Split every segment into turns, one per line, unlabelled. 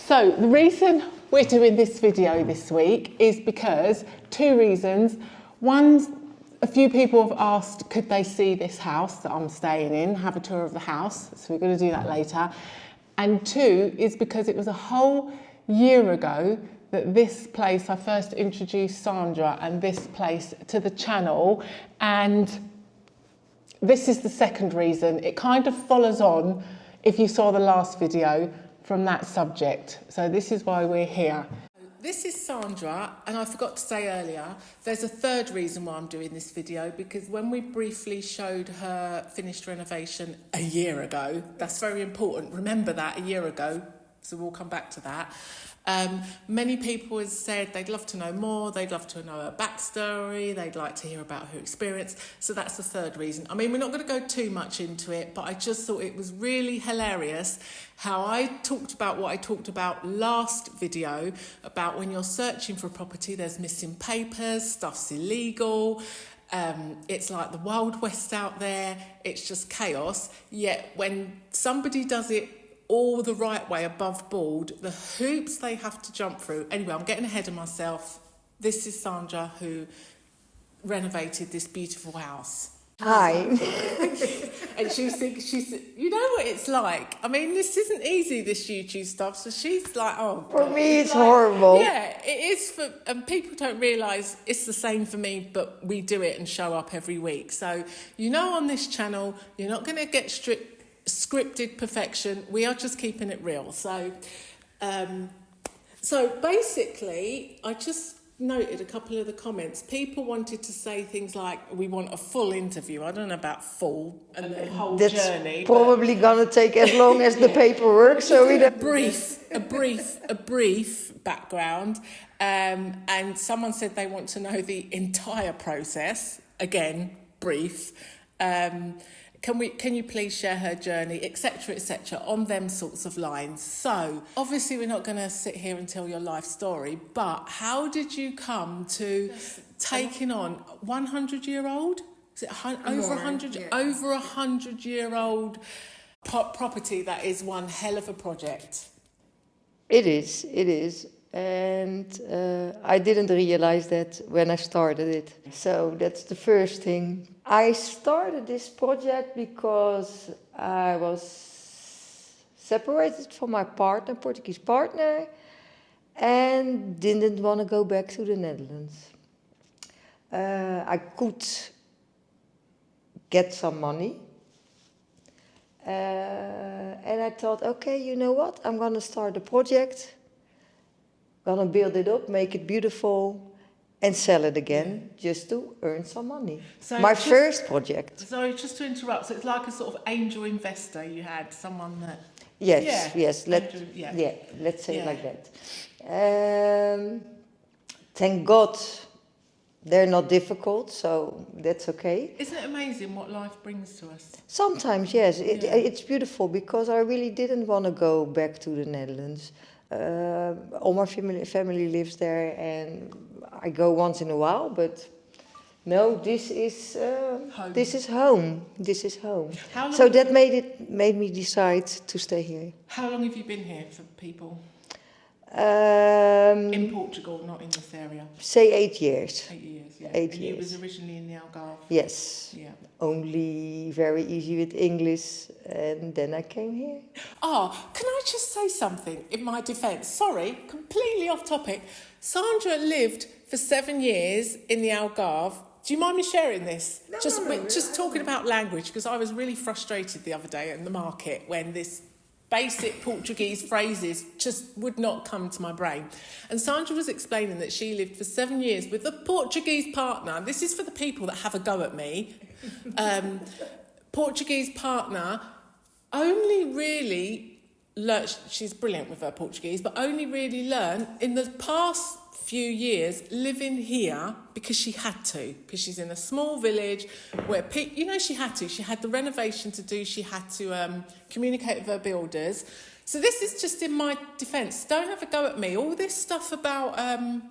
So the reason we're doing this video this week is because two reasons. One, a few people have asked, could they see this house that I'm staying in, have a tour of the house? So we're going to do that later. And two is because it was a whole year ago that this place, I first introduced Sandra and this place to the channel. And this is the second reason. It kind of follows on, if you saw the last video, from that subject. So this is why we're here. This is Sandra, and I forgot to say earlier, there's a third reason why I'm doing this video, because when we briefly showed her finished renovation a year ago, that's very important, remember that, a year ago, so we'll come back to that. Many people have said they'd love to know more, they'd love to know her backstory, they'd like to hear about her experience, so that's the third reason. I mean, we're not going to go too much into it, but I just thought it was really hilarious how I talked about what I talked about last video, about when you're searching for a property, there's missing papers, stuff's illegal, it's like the Wild West out there, it's just chaos, yet when somebody does it all the right way, above board, the hoops they have to jump through. Anyway, I'm getting ahead of myself. This is Sandra, who renovated this beautiful house.
Hi.
And she's, you know what it's like. I mean, this isn't easy, this YouTube stuff. So she's like, oh.
For me, it's like, horrible.
Yeah, it is and people don't realise it's the same for me, but we do it and show up every week. So, you know, on this channel, you're not going to get scripted perfection. We are just keeping it real. So basically I just noted a couple of the comments. People wanted to say things like, we want a full interview. I don't know about full and the whole
That's
journey.
That's probably gonna take as long as the paperwork, so we don't...
a brief background, and someone said they want to know the entire process. Again, brief. Can you please share her journey, etc., on them sorts of lines. So, obviously we're not going to sit here and tell your life story, but how did you come to taking on 100-year-old? Is it over 100? Yeah. Over 100-year-old property? That is one hell of a project.
It is. And I didn't realize that when I started it. So that's the first thing. I started this project because I was separated from my partner, Portuguese partner, and didn't want to go back to the Netherlands. I could get some money. And I thought, okay, you know what? I'm going to start a project. Gonna build it up, make it beautiful, and sell it again, just to earn some money. So my first project.
Sorry, just to interrupt. So it's like a sort of angel investor. You had someone that.
Yes. Let's say it like that. Thank God, they're not difficult, so that's okay.
Isn't it amazing what life brings to us?
Sometimes, yes. It's beautiful, because I really didn't want to go back to the Netherlands. All my family lives there, and I go once in a while, but no, this is home. This is home. So that made me decide to stay here.
How long have you been here for people? In Portugal, not in this area.
Say 8 years.
8 years, yeah.
8
years. You was originally in the Algarve.
Yes.
Yeah.
Only very easy with English, and then I came here.
Oh, can I just say something in my defence? Sorry, completely off topic. Sandra lived for 7 years in the Algarve. Do you mind me sharing this?
No,
just talking about language, because I was really frustrated the other day in the market when this basic Portuguese phrases just would not come to my brain. And Sandra was explaining that she lived for 7 years with a Portuguese partner. This is for the people that have a go at me. Portuguese partner only really learnt, she's brilliant with her Portuguese, but only really learned in the past few years living here because she had to, because she's in a small village where, she had the renovation to do, she had to communicate with her builders. So this is just in my defence. Don't have a go at me. All this stuff about, I'm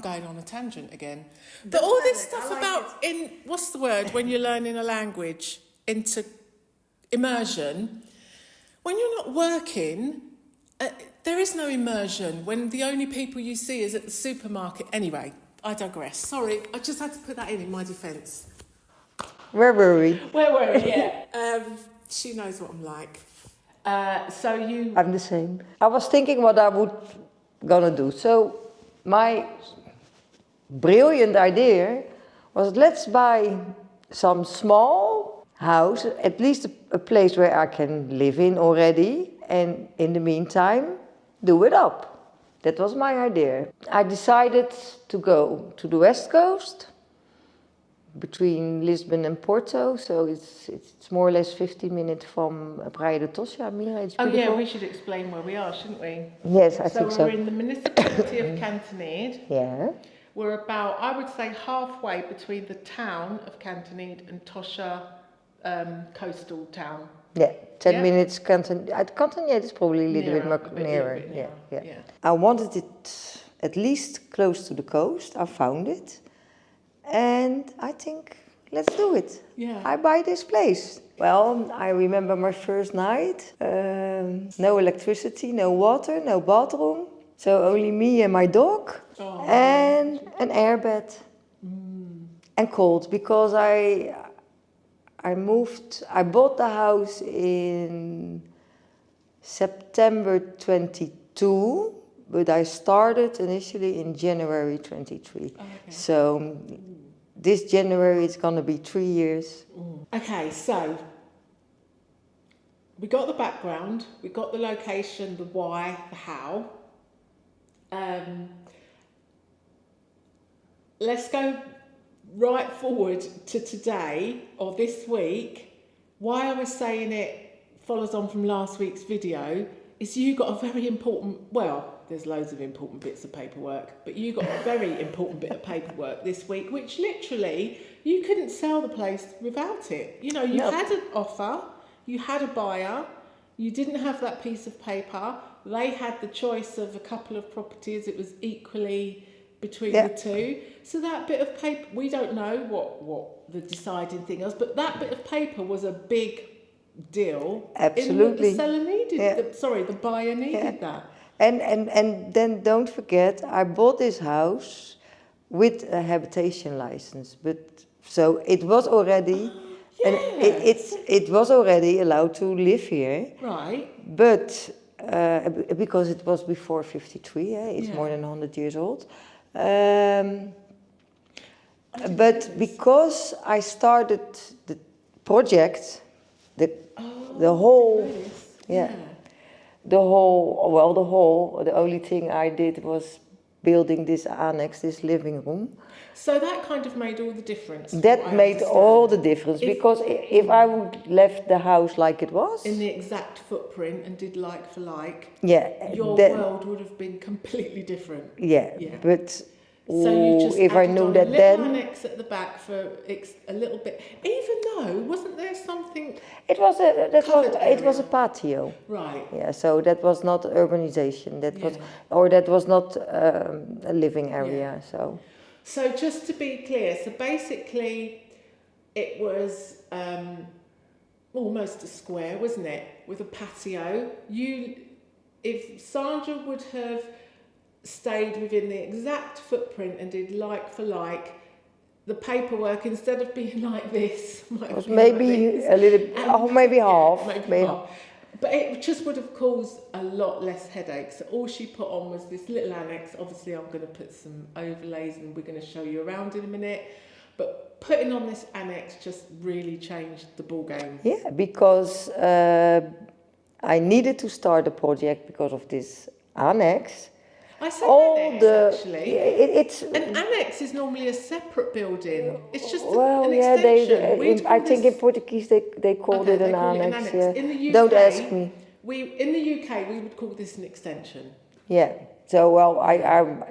going on a tangent again, but all this stuff about, what's the word, when you're learning a language, into immersion, when you're not working, There is no immersion when the only people you see is at the supermarket. Anyway, I digress. Sorry, I just had to put that in my defence.
Where were we?
Where were we? Yeah. She knows what I'm like. So you...
I'm the same. I was thinking what I would gonna do. So my brilliant idea was, let's buy some small house, at least a place where I can live in already, and in the meantime do it up. That was my idea. I decided to go to the west coast, between Lisbon and Porto, so it's more or less 50 minutes from Praia de Tocha. Mira, it's beautiful.
Oh yeah, we should explain where we are, shouldn't we?
Yes, I think so.
So we're in the municipality of Cantonade.
Yeah.
We're about, I would say, halfway between the town of Cantonade and Tocha coastal town.
Yeah, 10 minutes. Cantonade is probably a little bit more nearer. Yeah. I wanted it at least close to the coast. I found it. And I think, let's do it.
Yeah.
I buy this place. Well, I remember my first night. No electricity, no water, no bathroom. So only me and my dog. Oh, and an airbed. And cold, because I bought the house in September 22, but I started initially in January 23. Okay. So this January it's gonna be 3 years.
Okay, so we got the background, we got the location, the why, the how. Let's go right forward to today or this week. Why I was saying it follows on from last week's video is you got a very important, well, there's loads of important bits of paperwork, but you got a very important bit of paperwork this week, which literally you couldn't sell the place without it. You know, you had an offer, you had a buyer, you didn't have that piece of paper. They had the choice of a couple of properties. It was equally between the two. So that bit of paper, we don't know what the deciding thing was, but that bit of paper was a big deal.
Absolutely.
The seller needed, the buyer needed that.
And then don't forget, I bought this house with a habitation license, but so it was already, and it was already allowed to live here. Right. But because it was before 53, it's more than 100 years old. But because I started the project, the whole, the only thing I did was building this annex, this living room.
So that kind of made all the difference.
That made all the difference, because if I would left the house like it was,
in the exact footprint and did like for like, your world would have been completely different.
But
so you just
if I knew that
then
then
annex at the back for a little bit, even though wasn't there something?
It was a patio.
Right.
Yeah. So that was not urbanization. That was not a living area.
So just to be clear, so basically it was almost a square, wasn't it, with a patio. If Sandra would have stayed within the exact footprint and did like for like, the paperwork, instead of being like this,
was maybe a little, maybe half.
Maybe half. But it just would have caused a lot less headaches. So all she put on was this little annex. Obviously, I'm going to put some overlays and we're going to show you around in a minute. But putting on this annex just really changed the ball game.
Yeah, because I needed to start a project because of this annex.
I said annex, actually. An annex is normally a separate building. It's just an extension.
I think in Portuguese they called it an annex. Yeah.
In the UK,
don't ask me.
In the UK, we would call this an extension.
Yeah. So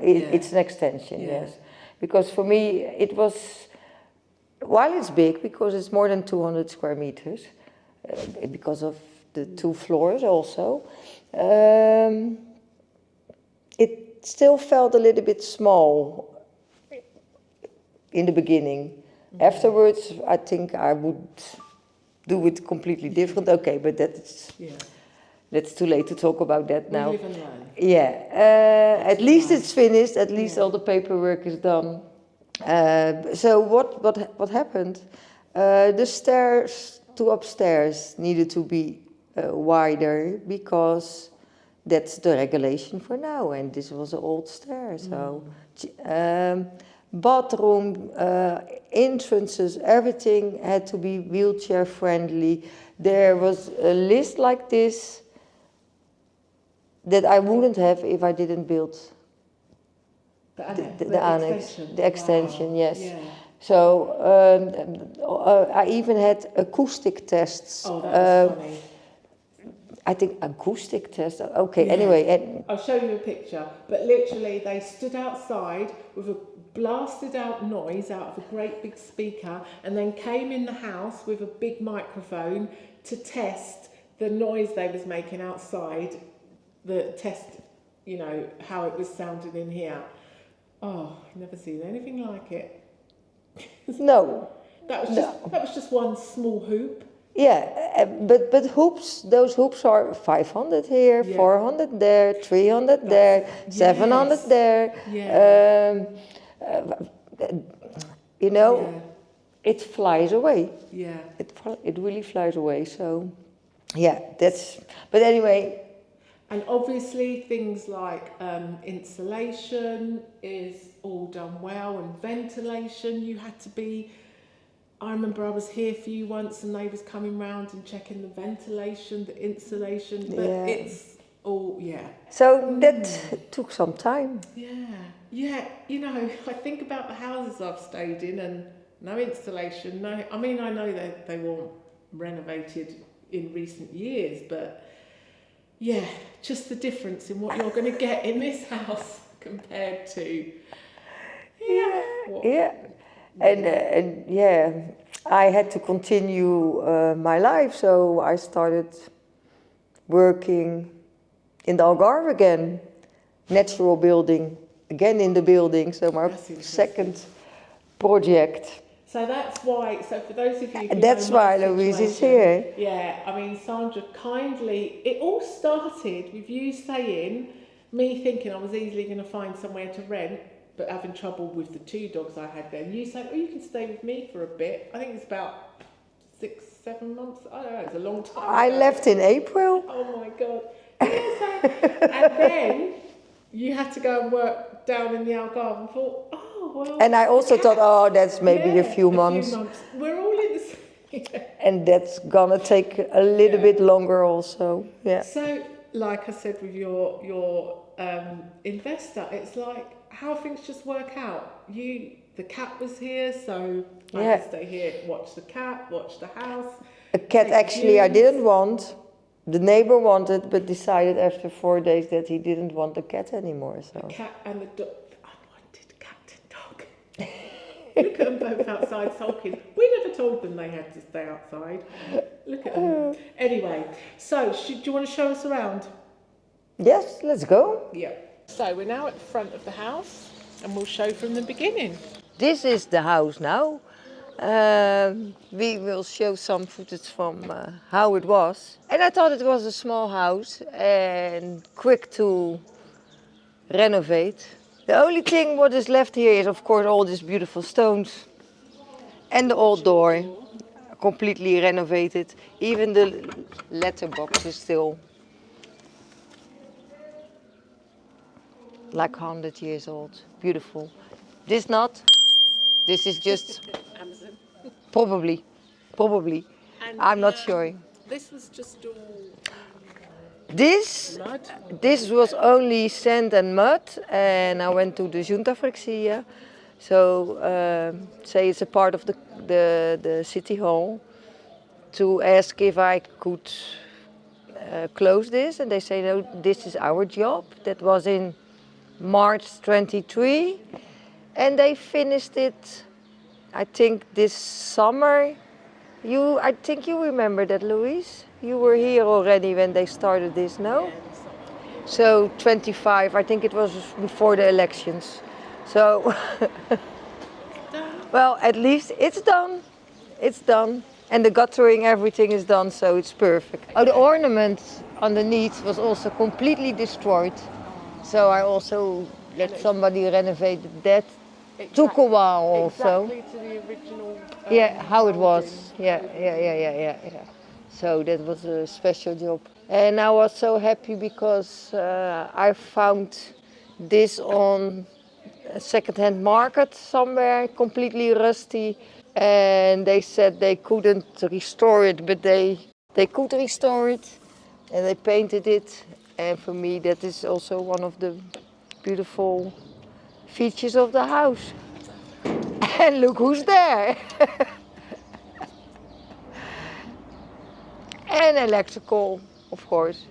it's an extension. Yes. Because for me it was, while it's big because it's more than 200 square meters, because of the 2 floors also. It still felt a little bit small in the beginning. Mm-hmm. Afterwards, I think I would do it completely different. Okay, but that's... That's too late to talk about that now.
We live and learn.
Yeah, at least it's finished. At least all the paperwork is done. So what happened? The stairs to upstairs needed to be wider because that's the regulation for now. And this was an old stair, so bathroom, entrances, everything had to be wheelchair friendly. There was a list like this that I wouldn't have if I didn't build the annex, the extension. Wow. Yes. Yeah. So I even had acoustic tests.
Oh, that was funny.
I think acoustic tests. Okay. Yeah. Anyway,
I'll show you a picture. But literally, they stood outside with a blasted out noise out of a great big speaker, and then came in the house with a big microphone to test the noise they was making outside. The test, you know, how it was sounding in here. Oh, I've never seen anything like it.
No.
That was just one small hoop.
Yeah, but hoops, those hoops are 500 here, 400 there, 300 there, 700 there. Yeah. You know, it flies away. Yeah. It really flies away. So, yeah, but anyway.
And obviously things like insulation is all done well, and ventilation, you had to be, I remember I was here for you once and they was coming round and checking the ventilation, the insulation, but it's all,
So that took some time.
Yeah, you know, I think about the houses I've stayed in and no insulation, I mean, I know that they weren't renovated in recent years, but yeah, just the difference in what you're going to get in this house compared to
and I had to continue my life, so I started working in the Algarve again, natural building, again in the building, so my second project.
So that's why, so for those of you who
that's why Louise is here.
Yeah, I mean, Sandra kindly, it all started with you saying, me thinking I was easily going to find somewhere to rent, but having trouble with the 2 dogs I had then. You said, oh, you can stay with me for a bit. I think it's about 6-7 months. I don't know, it's a long time.
I left in April.
Oh my God. And then you had to go and work down in the Algarve and thought, oh, well.
And I also thought, that's maybe a few months.
We're all in the same.
And that's gonna take a little bit longer also. Yeah.
So, like I said with your investor, it's like how things just work out. The cat was here, so I had to stay here, watch the cat, watch the house.
A cat actually I didn't want. The neighbor wanted, but decided after 4 days that he didn't want the cat anymore. So.
The cat and the dog. Unwanted cat and dog. Look at them both outside sulking. We never told them they had to stay outside. Look at them. Anyway, so do you want to show us around?
Yes, let's go.
Yeah. So we're now at the front of the house and we'll show from the beginning.
This is the house now. We will show some footage from how it was. And I thought it was a small house and quick to renovate. The only thing what is left here is of course all these beautiful stones and the old door, completely renovated. Even the letterbox is still like 100 years old. Beautiful. This not. This is just
Amazon.
Probably. And, I'm not sure.
This was just all
mud? This was only sand and mud, and I went to the Junta Frexia. So say it's a part of the city hall to ask if I could close this, and they say no, this is our job. That was in March 23, and they finished it, I think, this summer. I think you remember that, Louise? You were here already when they started this, no?
Yeah,
so 25, I think it was before the elections. So, well, at least it's done. It's done. And the guttering, everything is done, so it's perfect. Oh, the ornaments underneath was also completely destroyed. So I also let somebody renovate that. Took a while also.
Exactly to the original.
Yeah, how it was.
building.
Yeah. So that was a special job. And I was so happy because I found this on a second-hand market somewhere, completely rusty. And they said they couldn't restore it, but they could restore it. And they painted it. And for me, that is also one of the beautiful features of the house. And look who's there. And electrical, of course.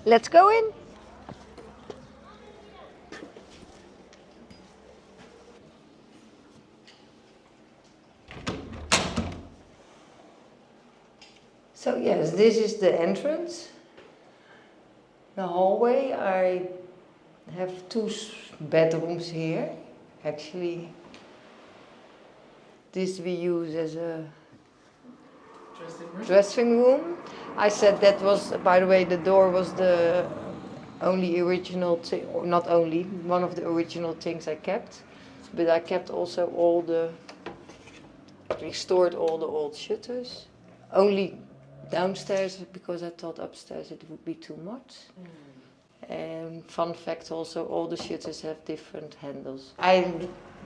Let's go in. So yes, this is the entrance. The hallway. I have two bedrooms here. Actually, this we use as a dressing room. I said that was, by the way, the door was the only original thing, or not only, one of the original things I kept. But I kept also restored all the old shutters. Only downstairs because I thought upstairs it would be too much. And fun fact also, all the shutters have different handles. I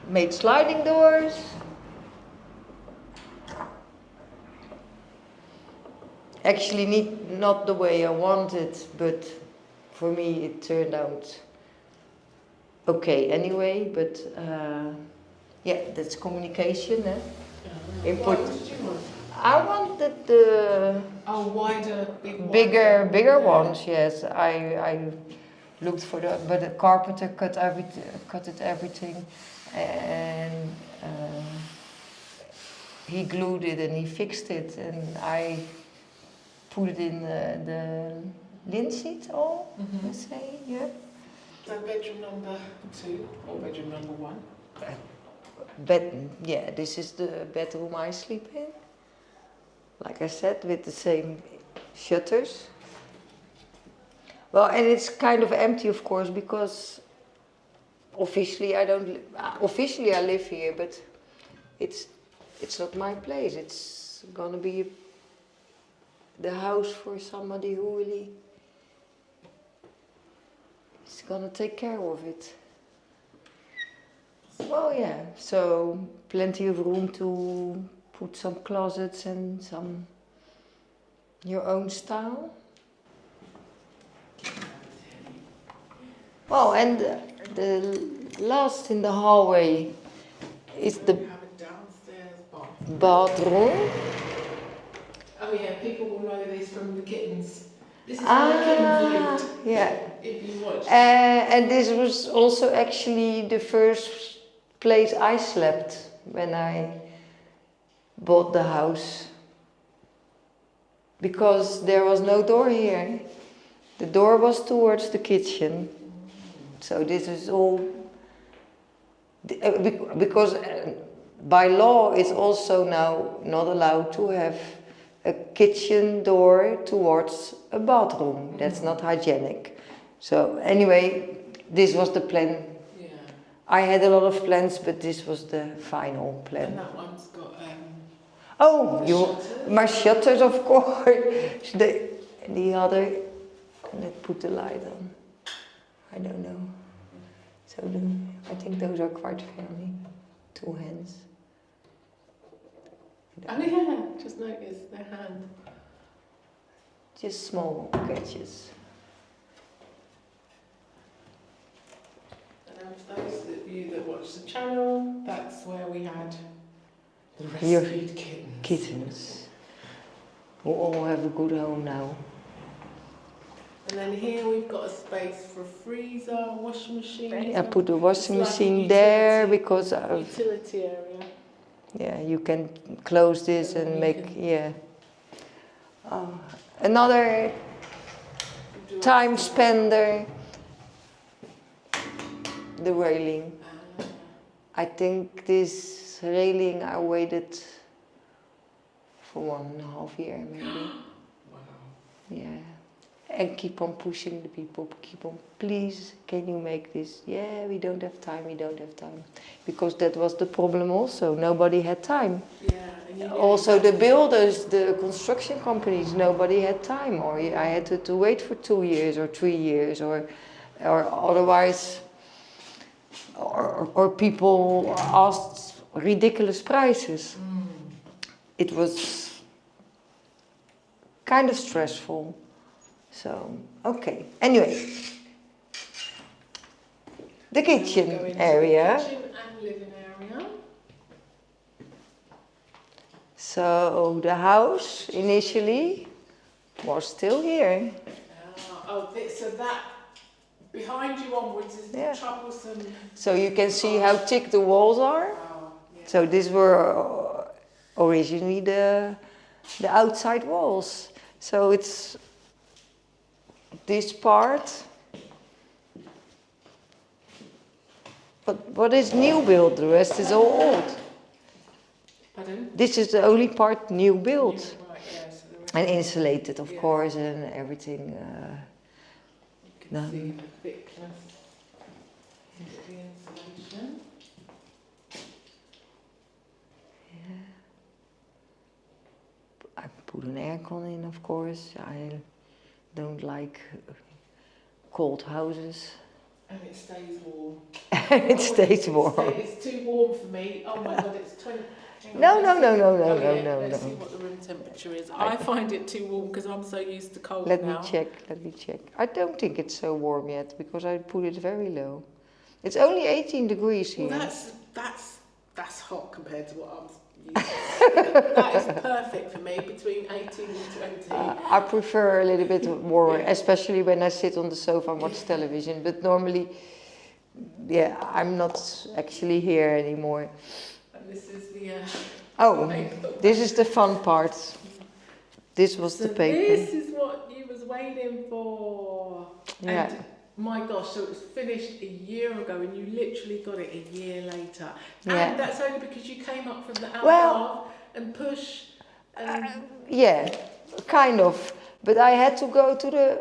made sliding doors. Actually not the way I wanted, but for me it turned out okay anyway. But yeah, that's communication. Input. I wanted the
wider,
bigger ones. Yes, I looked for but the carpenter cut everything, and he glued it and he fixed it, and I put it in the linseed all. Let's say, yeah.
So bedroom number 2 or bedroom number 1?
Yeah, this is the bedroom I sleep in. Like I said, with the same shutters. Well, and it's kind of empty, of course, because officially I live here, but it's not my place. It's gonna be the house for somebody who really is gonna take care of it. Well, yeah, so plenty of room to put some closets and some your own style. Well, and the last in the hallway is the
We have a downstairs bathroom.
bathroom.
Oh yeah, people will know this from the kittens. This is where the kittens lived.
Yeah.
If you watch.
And this was also actually the first place I slept when I bought the house. Because there was no door here. The door was towards the kitchen. So this is all, because by law it's also now not allowed to have a kitchen door towards a bathroom. That's not hygienic. So anyway, this was the plan.
Yeah.
I had a lot of plans, but this was the final plan.
And that one's got
my shutters, of course. The other, let's put the light on. I don't know. So I think those are quite family. 2 hands.
Oh yeah, just noticed their hand.
Just small sketches.
And for those of you that watch the channel, that's where we had the
Your
rescued kittens.
Kittens. Who all have a good home now.
And then here we've got a space for a freezer, washing machine.
I put the washing
It's like
machine
a
there
utility-
because
utility area.
yeah, you can close this
And then
and
you
make
can-
yeah. Another
Do
time
it.
spender. The railing. I think this railing I waited for 1.5 years maybe.
Wow.
Yeah. And keep on pushing the people, keep on, please, can you make this? Yeah, we don't have time, we don't have time. Because that was the problem also, nobody had time.
Yeah, and you
Also the builders, the construction companies, nobody had time. Or I had to wait for 2 years or 3 years, or otherwise, or people asked ridiculous prices. It was kind of stressful. So, okay. Anyway, the kitchen area.
Kitchen and living area.
So the house initially was still here.
So that behind you onwards is the troublesome.
So you can see how thick the walls are. So these were originally the outside walls. So it's this part. But what is new build? The rest is all old.
Pardon?
This is the only part new build.
Right, yes.
And insulated, of course, and everything.
You can see the thickness of the insulation.
I put an aircon in, of course. I don't like cold houses.
And it stays warm.
It stays warm.
It's too warm for me. Oh my God, it's 20.
No.
Let's see what the room temperature is. I find it too warm because I'm so used to cold
Let
now.
me check. I don't think it's so warm yet because I put it very low. It's only 18 degrees here.
Well, that's hot compared to what I'm used to. That is perfect for me, between 18 and 20.
I prefer a little bit warmer, especially when I sit on the sofa and watch television. But normally, I'm not actually here anymore.
And this is the...
This is the fun part. This was the paper.
This is what you was waiting for.
Yeah.
And my gosh, so it was finished a year ago and you literally got it a year later.
Yeah.
And that's only because you came up from the
Well,
Algarve and push.
Yeah, kind of. But I had to go to the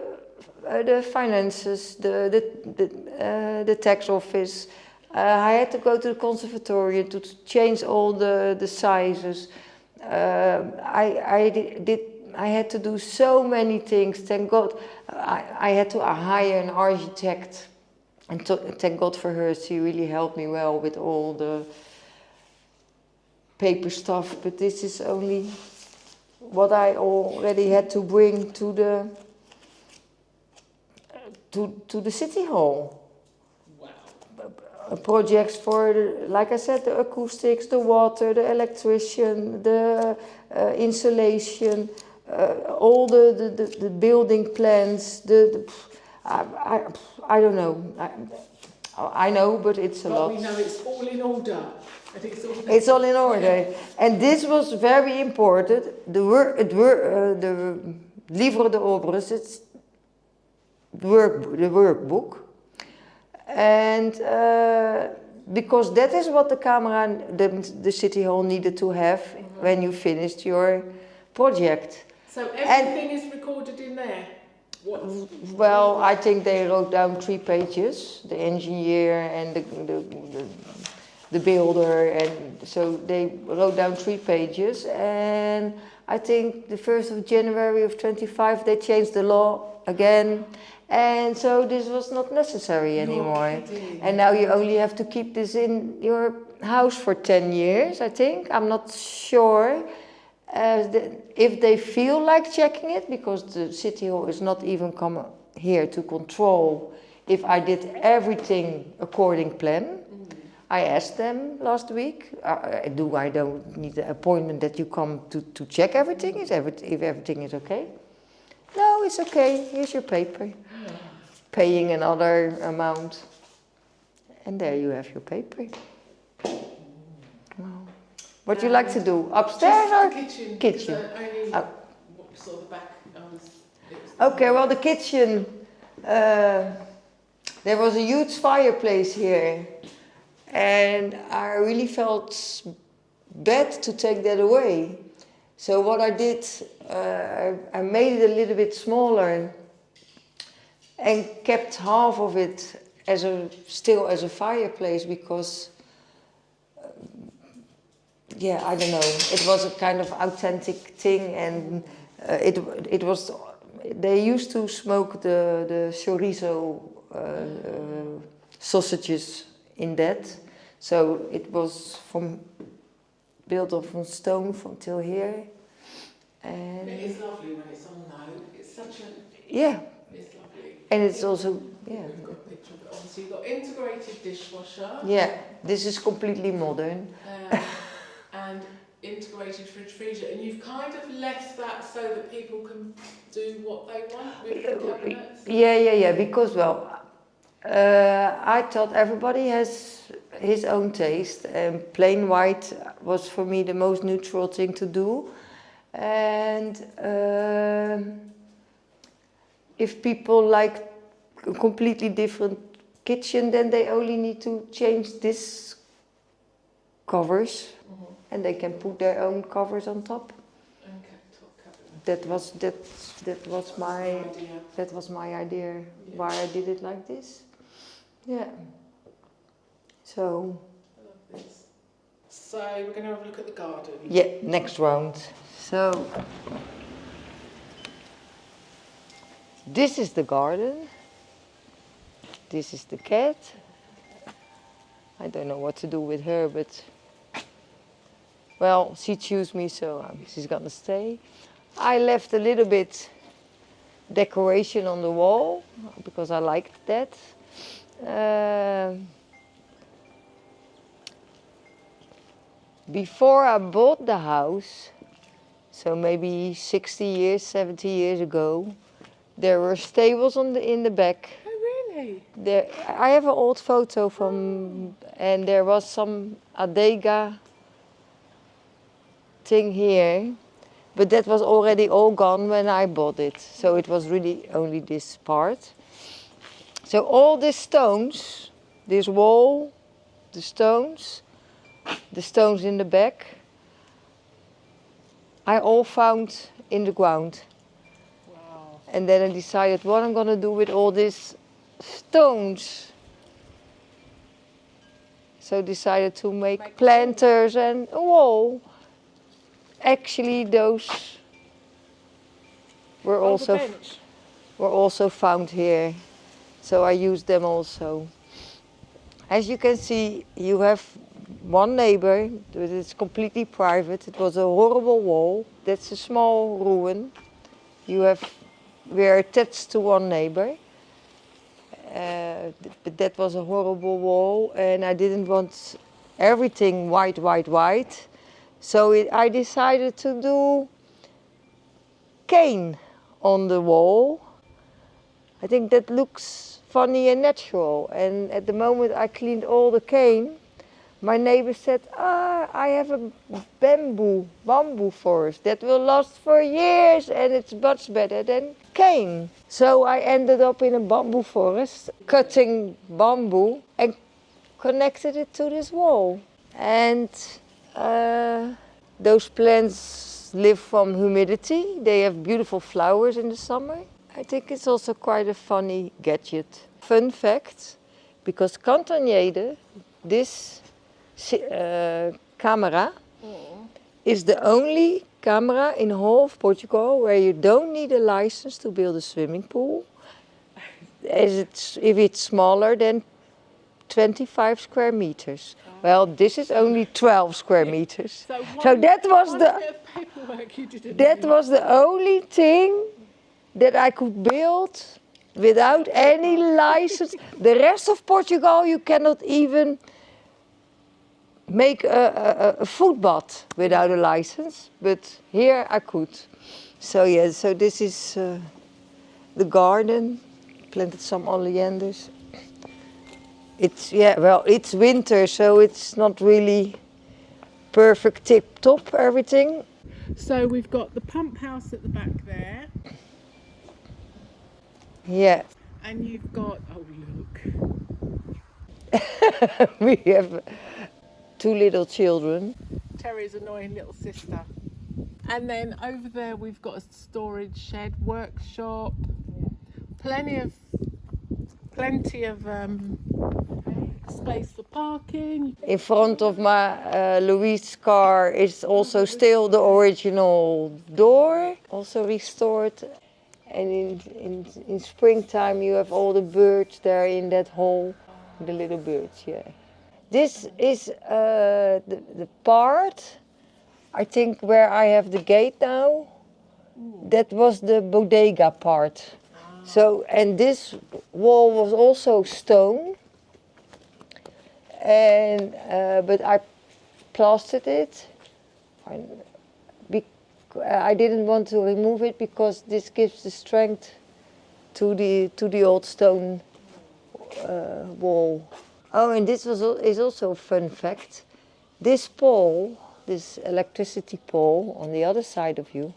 finances, the tax office. I had to go to the conservatory to change all the sizes. I had to do so many things. Thank God, I had to hire an architect, and thank God for her. She really helped me well with all the paper stuff. But this is only what I already had to bring to the city hall. Projects for, like I said, the acoustics, the water, the electrician, the insulation, all the building plans. I don't know. I know, but it's a lot.
But we know it's all in order.
It's all in order. And this was very important. The livre de obras, it's the workbook. And because that is what the camera, the city hall needed to have when you finished your project.
So everything is recorded in there?
Well, I think they wrote down 3 pages, the engineer and the builder, and so they wrote down 3 pages, and I think the 1st of January of 25 they changed the law again. And so this was not necessary anymore. And now you only have to keep this in your house for 10 years, I think. I'm not sure if they feel like checking it, because the city hall is not even come here to control if I did everything according plan. I asked them last week, I don't need an appointment that you come to check everything, if everything is okay? No, it's okay, here's your paper. Paying another amount. And there you have your paper. Wow. What do you like to do? Upstairs or?
Kitchen. What sort of back?
Okay, well the kitchen, there was a huge fireplace here. And I really felt bad to take that away. So what I did, I made it a little bit smaller and kept half of it still as a fireplace because, yeah, I don't know, it was a kind of authentic thing, and it was. They used to smoke the chorizo sausages in that, so it was built of from stone till here. And
it is lovely when it's on though. It's such a
yeah,
it's lovely.
and it's also
We've got a picture of it on. So you've got integrated dishwasher.
yeah. This is completely modern.
And integrated fridge freezer, and you've kind of left that so that people can do what they want with the cabinets.
Yeah. Because I thought everybody has his own taste, and plain white was for me the most neutral thing to do. And if people like a completely different kitchen, then they only need to change this covers, and they can put their own covers on top. That was my idea why I did it like this. Yeah. So.
I love this. So we're going to have a look at the garden.
Yeah, next round. So this is the garden. This is the cat. I don't know what to do with her, but well, she chose me, so she's gonna stay. I left a little bit decoration on the wall because I liked that. Before I bought the house, so maybe 60 years, 70 years ago, there were stables in the back.
Oh, really?
I have an old photo from, and there was some adega thing here, but that was already all gone when I bought it. So it was really only this part. So all these stones, this wall, the stones in the back, I all found in the ground.
Wow.
And then I decided what I'm gonna do with all these stones. So
decided
to make planters and a wall. Actually, those were also found here, so I used them also. As you can see, you have one neighbor, but it's completely private. It was a horrible wall. That's a small ruin. We're attached to one neighbor, but that was a horrible wall, and I didn't want everything white. So I decided to do cane on the wall. I think that looks funny and natural. And at the moment I cleaned all the cane, my neighbor said, I have a bamboo forest that will last for years and it's much better than cane. So I ended up in a bamboo forest, cutting bamboo and connected it to this wall. And those plants live from humidity. They have beautiful flowers in the summer. I think it's also quite a funny gadget. Fun fact, because Cantonjede, this camera is the only camera in the whole of Portugal where you don't need a license to build a swimming pool. If it's smaller than 25 square meters. Well, this is only 12 square meters. So that was the only thing that I could build without any license. The rest of Portugal, you cannot even make a footbath without a license, but here I could. So yeah, so this is the garden. Planted some oleanders. It's it's winter, so it's not really perfect tip-top everything.
So we've got the pump house at the back there.
Yeah.
And you've got, oh look.
We have 2 little children.
Terry's annoying little sister. And then over there we've got a storage shed, workshop, plenty of space for parking.
In front of my Louise's car is also still the original door, also restored. And in springtime you have all the birds there in that hole, the little birds, yeah. This is the part, I think, where I have the gate now. That was the bodega part. So, and this wall was also stone. And but I plastered it. I didn't want to remove it because this gives the strength to the old stone wall. Oh, and this is also a fun fact. This pole, this electricity pole on the other side of you,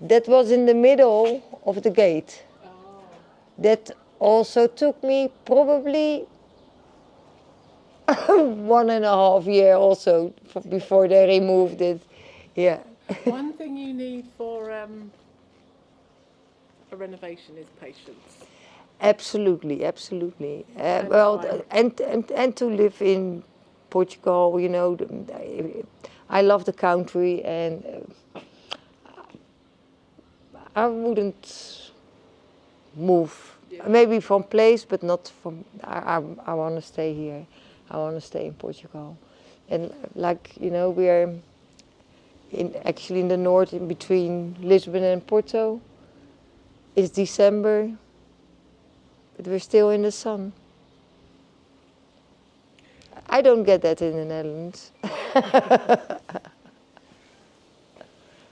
that was in the middle of the gate. That also took me probably 1.5 years also before they removed it. Yeah.
One thing you need for a renovation is patience.
Absolutely, absolutely. And to live in Portugal, you know, I love the country, and I wouldn't move. Yeah. Maybe from place, but not from. I want to stay here. I want to stay in Portugal, and like you know, we are actually in the north, in between Lisbon and Porto. It's December, but we're still in the sun. I don't get that in the Netherlands.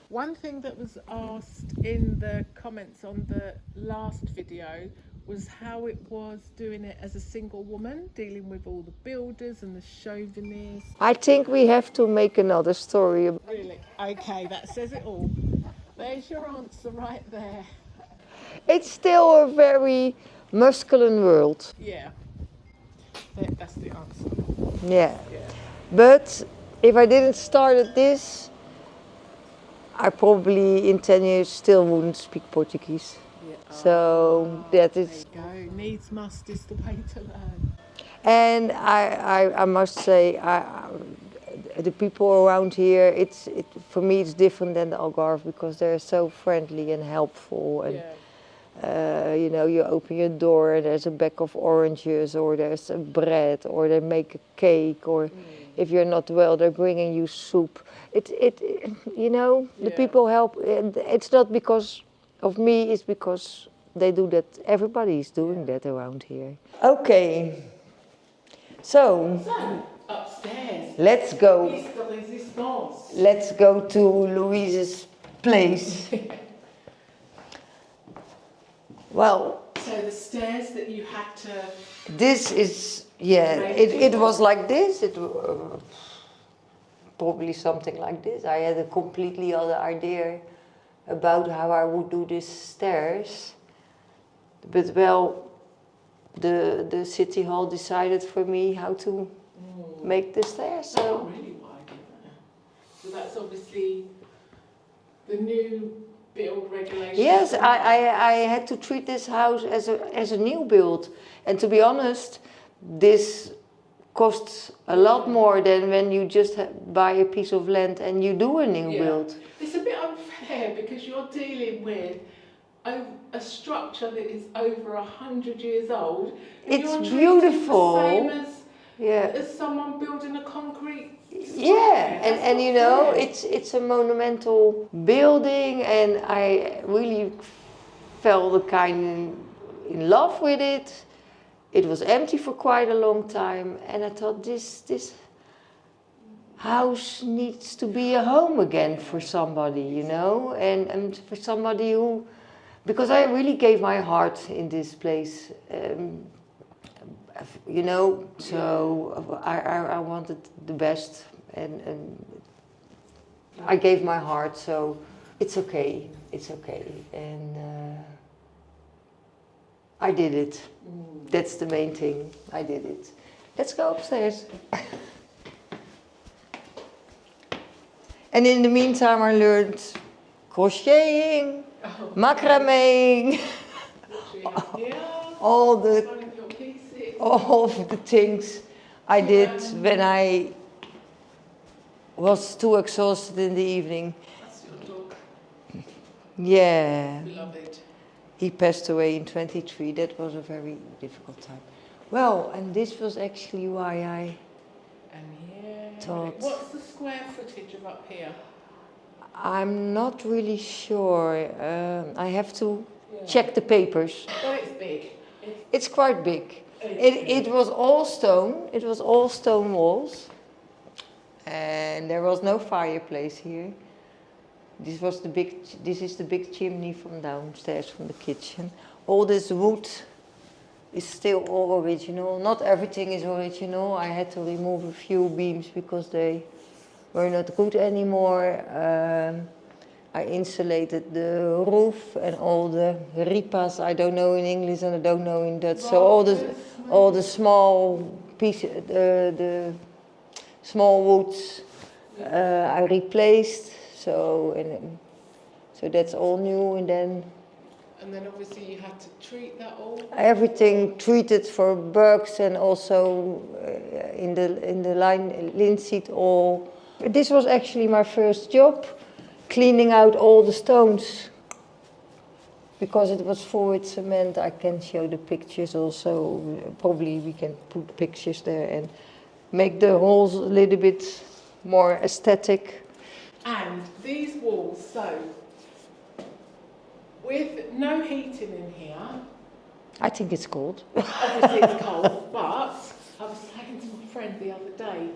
One thing that was asked in the comments on the last video was how it was doing it as a single woman, dealing with all the builders and the chauvinists.
I think we have to make another story.
Really? Okay, that says it all. There's your answer right there.
It's still a very masculine world.
Yeah, that's the answer.
Yeah. But if I didn't start at this, I probably in 10 years still wouldn't speak Portuguese. Yeah. So that is.
There you go. Needs must is the way to learn.
And I must say, the people around here, for me it's different than the Algarve because they're so friendly and helpful. And, you know, you open your door and there's a bag of oranges, or there's a bread, or they make a cake, or if you're not well, they're bringing you soup. You know, the people help. It's not because of me, it's because they do that. Everybody is doing that around here. Okay, so
upstairs.
Let's go. Let's go to Louise's place. Well,
so the stairs that you had to.
This is it was like this. It probably something like this. I had a completely other idea about how I would do these stairs, but well, the city hall decided for me how to make the stairs. So
that's really wide, isn't it? So that's obviously the new build regulations.
Yes, I had to treat this house as a new build, and to be honest, this costs a lot more than when you just buy a piece of land and you do a new build.
It's a bit unfair because you're dealing with a structure that is over 100 years old. And
it's beautiful.
The same as someone building a concrete.
Yeah, and you know, it's a monumental building, and I really fell kind in love with it. It was empty for quite a long time, and I thought this house needs to be a home again for somebody, you know, and for somebody who, because I really gave my heart in this place. You know, so I wanted the best, and I gave my heart, so it's okay, and I did it. That's the main thing, I did it. Let's go upstairs. And in the meantime, I learned crocheting, macrame, all the things I did when I was too exhausted in the evening.
That's your dog.
Yeah.
Beloved.
He passed away in 23. That was a very difficult time. Well, and this was actually why I thought...
What's the square footage of up here?
I'm not really sure. I have to check the papers.
Well, it's big.
It's quite big. It was all stone. It was all stone walls. And there was no fireplace here. This is the big chimney from downstairs from the kitchen. All this wood is still all original. Not everything is original. I had to remove a few beams because they were not good anymore. I insulated the roof and all the ripas. I don't know in English and I don't know in Dutch. So all the small pieces, the small woods, I replaced. So that's all new, and then
obviously you had to treat that all.
Everything treated for bugs, and also in the linseed all. This was actually my first job, cleaning out all the stones, because it was full with cement. I can show the pictures also. Probably we can put pictures there and make the holes a little bit more aesthetic.
And these walls, so with no heating in here.
I think it's cold.
Obviously it's cold, but I was saying to my friend the other day,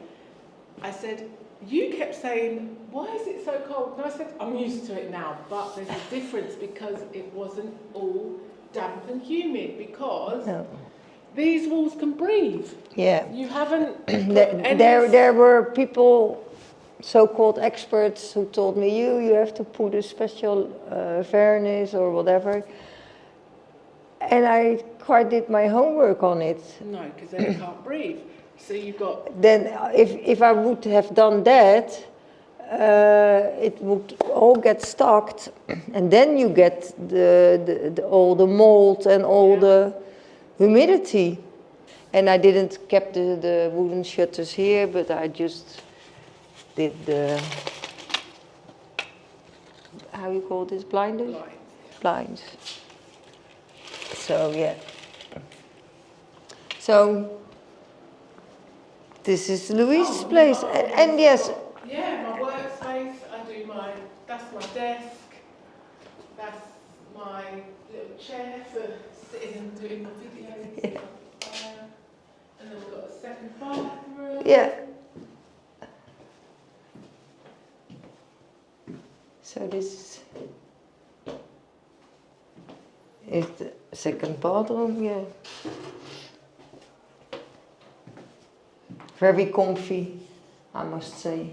I said, you kept saying, why is it so cold? And I said, I'm used to it now, but there's a difference because it wasn't all damp and humid, because these walls can breathe.
Yeah.
You haven't
there were people, so-called experts, who told me, you have to put a special varnish or whatever. And I quite did my homework on it.
No, because then it can't breathe. So you've got...
Then if I would have done that, it would all get stuck, and then you get all the mold and all the humidity. And I didn't keep the wooden shutters here, but I just did the, how you call this, blinders? Blinds. So yeah. So this is Louise's place, and yes.
Yeah, my workspace. That's my desk. That's my little chair for sitting and doing my videos.
Yeah.
And then we've got a second bathroom.
Yeah. So this is the second bathroom, yeah. Very comfy, I must say.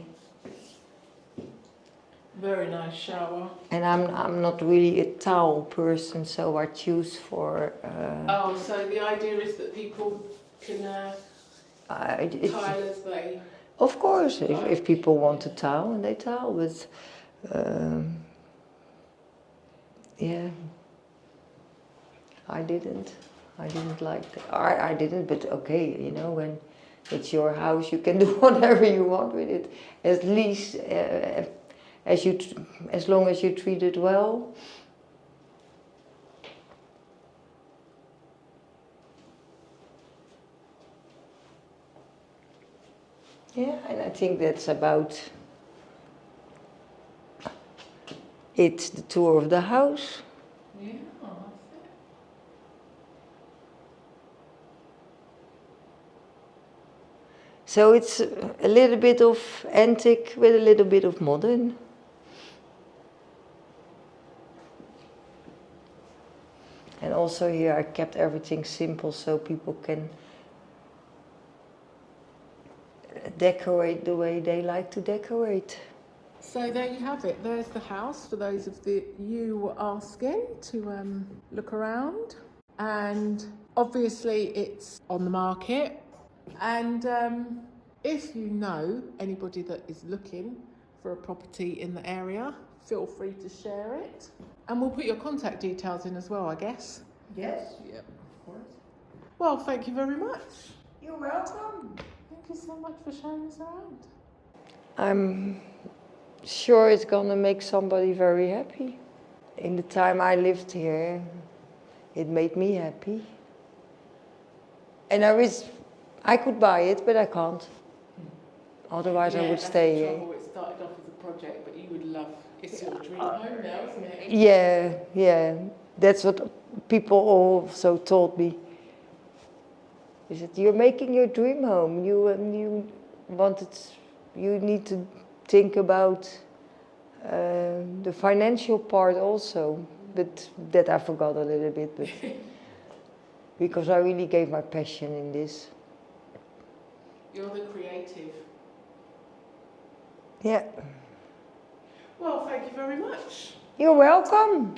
Very nice shower.
And I'm not really a towel person, so I choose for...
so the idea is that people can tile as they...
Of course, if people want to towel, and they towel, but... yeah, I didn't like that. I didn't, but okay, you know, when it's your house, you can do whatever you want with it. At least, as long as you treat it well. Yeah, and I think that's about it's the tour of the house.
Yeah, that's it.
So it's a little bit of antique with a little bit of modern. And also here I kept everything simple so people can decorate the way they like to decorate.
So there you have it. There's the house for those of you who were asking to look around. And obviously it's on the market. And if you know anybody that is looking for a property in the area, feel free to share it. And we'll put your contact details in as well, I guess.
Yes,
Yep.
of course.
Well, thank you very much.
You're welcome.
Thank you so much for showing us around.
I'm sure it's gonna make somebody very happy. In the time I lived here, it made me happy. And I could buy it, but I can't. Otherwise, I would stay here.
It started off as a project, but you would love. It's your dream home now, isn't it?
Yeah. That's what people also told me. Is that you're making your dream home? You need to think about the financial part also, but that I forgot a little bit. But because I really gave my passion in this.
You're the creative.
Yeah.
Well, thank you very much.
You're welcome.